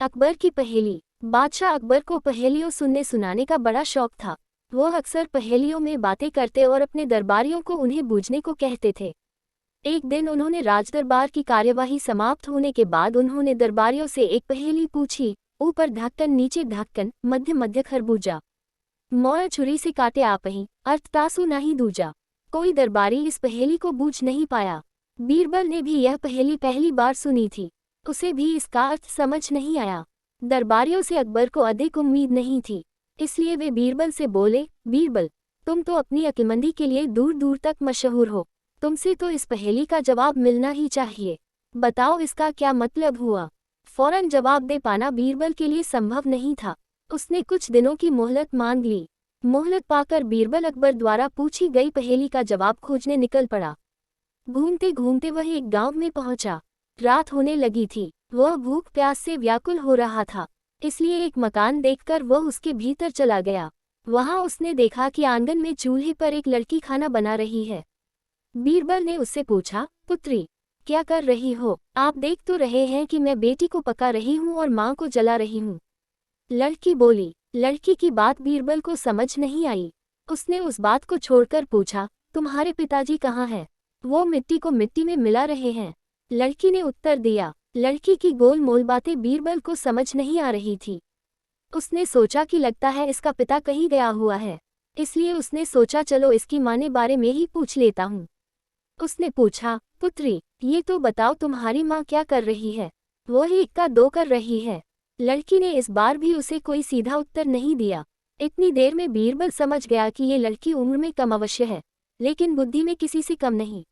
अकबर की पहेली। बादशाह अकबर को पहेलियों सुनने सुनाने का बड़ा शौक था। वो अक्सर पहेलियों में बातें करते और अपने दरबारियों को उन्हें बूझने को कहते थे। एक दिन उन्होंने राजदरबार की कार्यवाही समाप्त होने के बाद उन्होंने दरबारियों से एक पहेली पूछी। ऊपर ढक्कन नीचे ढक्कन मध्य मध्य खरबूजा, मोर छुरी से काटे आपही, अर्थ तासु नहीं दूजा। कोई दरबारी इस पहेली को बूझ नहीं पाया। बीरबल ने भी यह पहेली पहली बार सुनी थी। उसे भी इसका अर्थ समझ नहीं आया। दरबारियों से अकबर को अधिक उम्मीद नहीं थी, इसलिए वे बीरबल से बोले, बीरबल, तुम तो अपनी अक्लमंदी के लिए दूर दूर तक मशहूर हो। तुमसे तो इस पहेली का जवाब मिलना ही चाहिए। बताओ इसका क्या मतलब हुआ। फौरन जवाब दे पाना बीरबल के लिए संभव नहीं था। उसने कुछ दिनों की मोहलत मांग ली। मोहलत पाकर बीरबल अकबर द्वारा पूछी गई पहेली का जवाब खोजने निकल पड़ा। घूमते घूमते वह एक गांव में पहुंचा। रात होने लगी थी। वह भूख प्यास से व्याकुल हो रहा था, इसलिए एक मकान देखकर वह उसके भीतर चला गया। वहां उसने देखा कि आंगन में चूल्हे पर एक लड़की खाना बना रही है। बीरबल ने उससे पूछा, पुत्री, क्या कर रही हो? आप देख तो रहे हैं कि मैं बेटी को पका रही हूँ और माँ को जला रही हूँ। लड़की बोली। लड़की की बात बीरबल को समझ नहीं आई। उसने उस बात को छोड़कर पूछा, तुम्हारे पिताजी कहाँ हैं? वो मिट्टी को मिट्टी में मिला रहे हैं। लड़की ने उत्तर दिया। लड़की की गोल मोल बातें बीरबल को समझ नहीं आ रही थी। उसने सोचा कि लगता है इसका पिता कहीं गया हुआ है, इसलिए उसने सोचा चलो इसकी माँ ने बारे में ही पूछ लेता हूँ। उसने पूछा, पुत्री, ये तो बताओ तुम्हारी माँ क्या कर रही है? वो ही इक्का दो कर रही है। लड़की ने इस बार भी उसे कोई सीधा उत्तर नहीं दिया। इतनी देर में बीरबल समझ गया कि ये लड़की उम्र में कम अवश्य है, लेकिन बुद्धि में किसी से कम नहीं।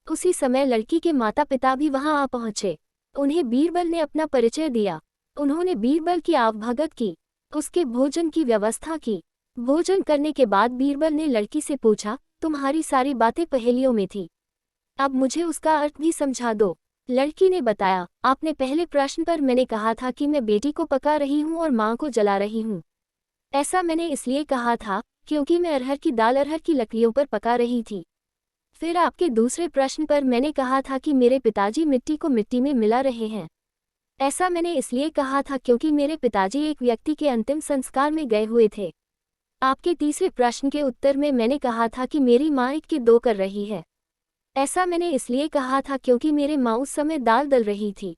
उसी समय लड़की के माता पिता भी वहां आ पहुंचे। उन्हें बीरबल ने अपना परिचय दिया। उन्होंने बीरबल की आवभगत की, उसके भोजन की व्यवस्था की। भोजन करने के बाद बीरबल ने लड़की से पूछा, तुम्हारी सारी बातें पहेलियों में थी, अब मुझे उसका अर्थ भी समझा दो। लड़की ने बताया, आपने पहले प्रश्न पर मैंने कहा था कि मैं बेटी को पका रही हूँ और माँ को जला रही हूँ। ऐसा मैंने इसलिए कहा था क्योंकि मैं अरहर की दाल अरहर की लकड़ियों पर पका रही थी। फिर आपके दूसरे प्रश्न पर मैंने कहा था कि मेरे पिताजी मिट्टी को मिट्टी में मिला रहे हैं। ऐसा मैंने इसलिए कहा था क्योंकि मेरे पिताजी एक व्यक्ति के अंतिम संस्कार में गए हुए थे। आपके तीसरे प्रश्न के उत्तर में मैंने कहा था कि मेरी माँ एक के दो कर रही है। ऐसा मैंने इसलिए कहा था क्योंकि मेरे माँ उस समय दाल दल रही थी।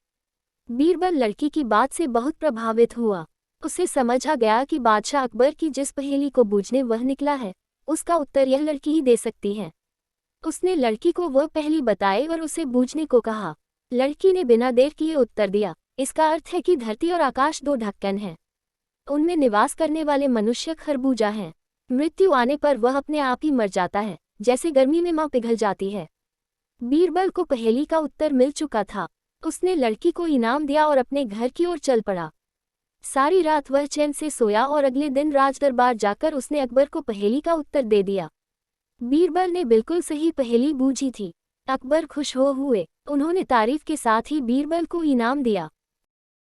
बीरबल लड़की की बात से बहुत प्रभावित हुआ। उसे समझ आ गया कि बादशाह अकबर की जिस पहेली को बूझने वह निकला है, उसका उत्तर यह लड़की ही दे सकती है। उसने लड़की को वह पहेली बताई और उसे बूझने को कहा। लड़की ने बिना देर किए उत्तर दिया, इसका अर्थ है कि धरती और आकाश दो ढक्कन हैं। उनमें निवास करने वाले मनुष्य खरबूजा हैं। मृत्यु आने पर वह अपने आप ही मर जाता है, जैसे गर्मी में माँ पिघल जाती है। बीरबल को पहेली का उत्तर मिल चुका था। उसने लड़की को इनाम दिया और अपने घर की ओर चल पड़ा। सारी रात वह चैन से सोया और अगले दिन राजदरबार जाकर उसने अकबर को पहेली का उत्तर दे दिया। बीरबल ने बिल्कुल सही पहेली बूझी थी। अकबर खुश हुए। उन्होंने तारीफ के साथ ही बीरबल को इनाम दिया।